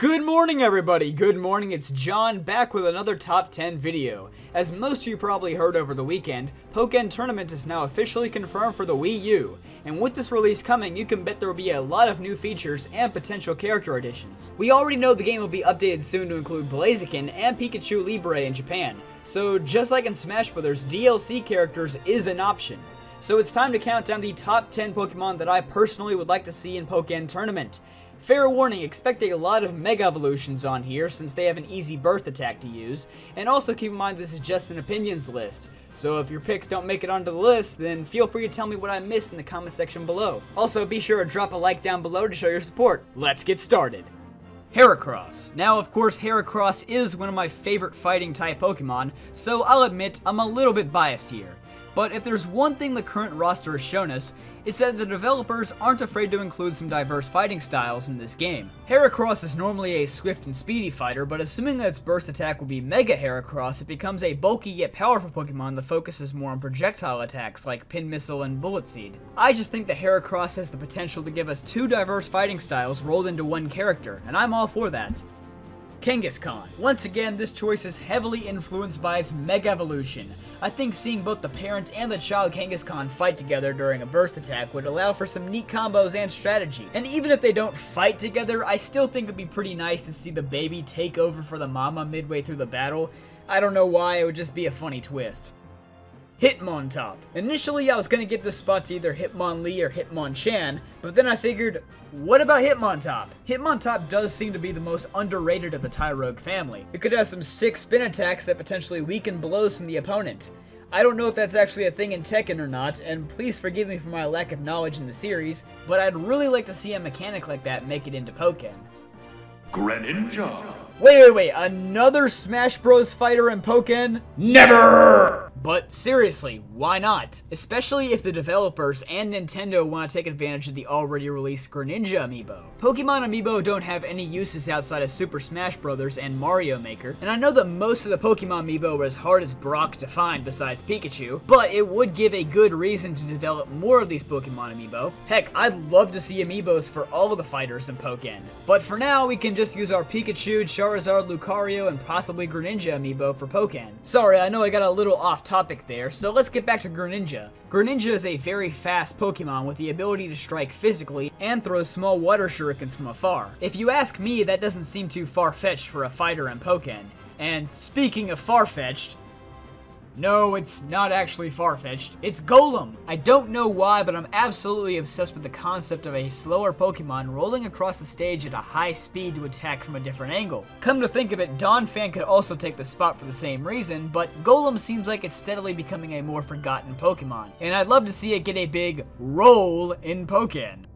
Good morning, everybody. Good morning. It's John back with another top 10 video. As most of you probably heard over the weekend, Pokken Tournament is now officially confirmed for the Wii U. And with this release coming, you can bet there will be a lot of new features and potential character additions. We already know the game will be updated soon to include Blaziken and Pikachu Libre in Japan. So just like in Smash Bros, DLC characters is an option. So it's time to count down the top 10 Pokemon that I personally would like to see in Pokken Tournament. Fair warning, expect a lot of Mega Evolutions on here since they have an easy burst attack to use, and also keep in mind this is just an opinions list, so if your picks don't make it onto the list, then feel free to tell me what I missed in the comment section below. Also, be sure to drop a like down below to show your support. Let's get started! Heracross. Now, of course, Heracross is one of my favorite fighting type Pokemon, so I'll admit I'm a little bit biased here. But if there's one thing the current roster has shown us, it's that the developers aren't afraid to include some diverse fighting styles in this game. Heracross is normally a swift and speedy fighter, but assuming that its burst attack will be Mega Heracross, it becomes a bulky yet powerful Pokemon that focuses more on projectile attacks like Pin Missile and Bullet Seed. I just think that Heracross has the potential to give us two diverse fighting styles rolled into one character, and I'm all for that. Kangaskhan. Once again, this choice is heavily influenced by its Mega Evolution. I think seeing both the parent and the child Kangaskhan fight together during a burst attack would allow for some neat combos and strategy. And even if they don't fight together, I still think it'd be pretty nice to see the baby take over for the mama midway through the battle. I don't know why, it would just be a funny twist. Hitmontop. Initially, I was going to give this spot to either Hitmonlee or Hitmonchan, but then I figured, what about Hitmontop? Hitmontop does seem to be the most underrated of the Tyrogue family. It could have some sick spin attacks that potentially weaken blows from the opponent. I don't know if that's actually a thing in Tekken or not, and please forgive me for my lack of knowledge in the series, but I'd really like to see a mechanic like that make it into Pokken. Greninja. Wait, another Smash Bros fighter in Pokken? Never! But seriously, why not? Especially if the developers and Nintendo want to take advantage of the already released Greninja amiibo. Pokemon amiibo don't have any uses outside of Super Smash Bros. And Mario Maker, and I know that most of the Pokemon amiibo are as hard as Brock to find besides Pikachu, but it would give a good reason to develop more of these Pokemon amiibo. Heck, I'd love to see amiibos for all of the fighters in Pokken. But for now, we can just use our Pikachu, Charizard, Lucario, and possibly Greninja amiibo for Pokken. Sorry, I know I got a little off topic there, so let's get back to Greninja. Greninja is a very fast Pokemon with the ability to strike physically and throw small water shurikens from afar. If you ask me, that doesn't seem too far-fetched for a fighter in Pokken. And speaking of far-fetched, no, it's not actually far-fetched. It's Golem! I don't know why, but I'm absolutely obsessed with the concept of a slower Pokemon rolling across the stage at a high speed to attack from a different angle. Come to think of it, Donphan could also take the spot for the same reason, but Golem seems like it's steadily becoming a more forgotten Pokemon, and I'd love to see it get a big roll in Pokken.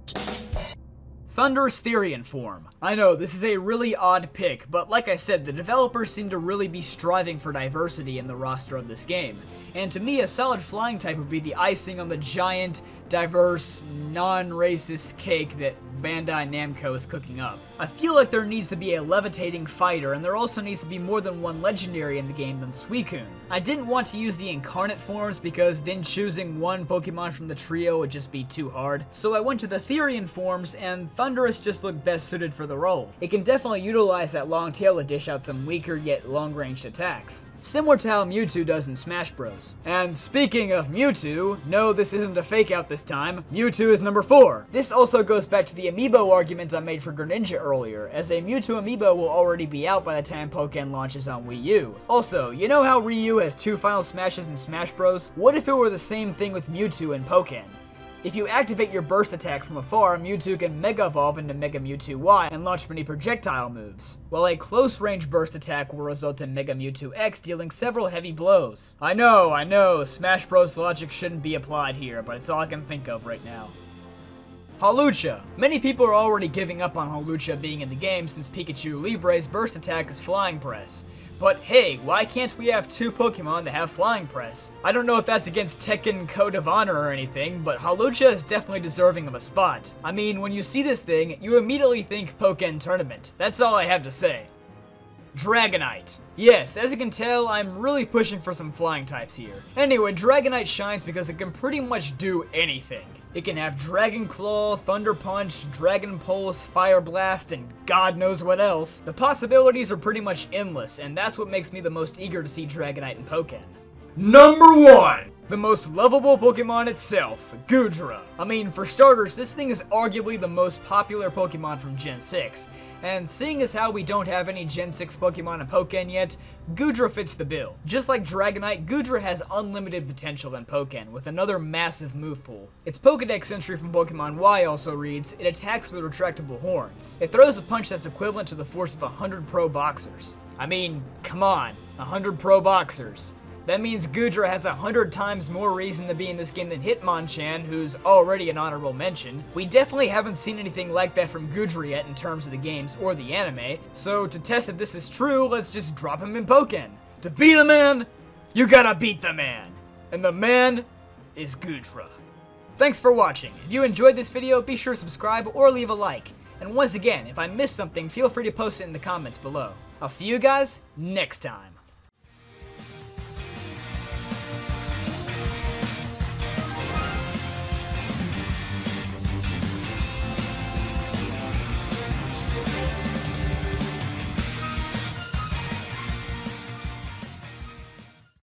Thunderous Therian form. I know, this is a really odd pick, but like I said, the developers seem to really be striving for diversity in the roster of this game. And to me, a solid flying type would be the icing on the giant, diverse, non-racist cake that Bandai Namco is cooking up. I feel like there needs to be a levitating fighter, and there also needs to be more than one legendary in the game than Suicune. I didn't want to use the incarnate forms because then choosing one Pokemon from the trio would just be too hard, so I went to the Therian forms, and Thundurus just looked best suited for the role. It can definitely utilize that long tail to dish out some weaker yet long-ranged attacks, similar to how Mewtwo does in Smash Bros. And speaking of Mewtwo, no, this isn't a fake out this time, Mewtwo is number 4. This also goes back to the amiibo argument I made for Greninja earlier, as a Mewtwo amiibo will already be out by the time Pokken launches on Wii U. Also, you know how Ryu has 2 Final Smashes in Smash Bros? What if it were the same thing with Mewtwo in Pokken? If you activate your burst attack from afar, Mewtwo can Mega Evolve into Mega Mewtwo Y and launch many projectile moves, while a close-range burst attack will result in Mega Mewtwo X dealing several heavy blows. I know, Smash Bros logic shouldn't be applied here, but it's all I can think of right now. Hawlucha. Many people are already giving up on Hawlucha being in the game since Pikachu Libre's burst attack is Flying Press. But hey, why can't we have 2 Pokemon that have Flying Press? I don't know if that's against Tekken Code of Honor or anything, but Hawlucha is definitely deserving of a spot. I mean, when you see this thing, you immediately think Pokken Tournament. That's all I have to say. Dragonite. Yes, as you can tell, I'm really pushing for some flying types here. Anyway, Dragonite shines because it can pretty much do anything. It can have Dragon Claw, Thunder Punch, Dragon Pulse, Fire Blast, and God knows what else. The possibilities are pretty much endless, and that's what makes me the most eager to see Dragonite and Pokken. Number 1! The most lovable Pokemon itself, Goodra. I mean, for starters, this thing is arguably the most popular Pokemon from Gen 6, and seeing as how we don't have any Gen 6 Pokemon in Pokken yet, Goodra fits the bill. Just like Dragonite, Goodra has unlimited potential in Pokken, with another massive move pool. Its Pokedex entry from Pokemon Y also reads, it attacks with retractable horns. It throws a punch that's equivalent to the force of 100 pro boxers. I mean, come on, 100 pro boxers. That means Goodra has 100 times more reason to be in this game than Hitmonchan, who's already an honorable mention. We definitely haven't seen anything like that from Goodra yet in terms of the games or the anime, so to test if this is true, let's just drop him in Pokken. To be the man, you gotta beat the man. And the man is Goodra. Thanks for watching. If you enjoyed this video, be sure to subscribe or leave a like. And once again, if I missed something, feel free to post it in the comments below. I'll see you guys next time.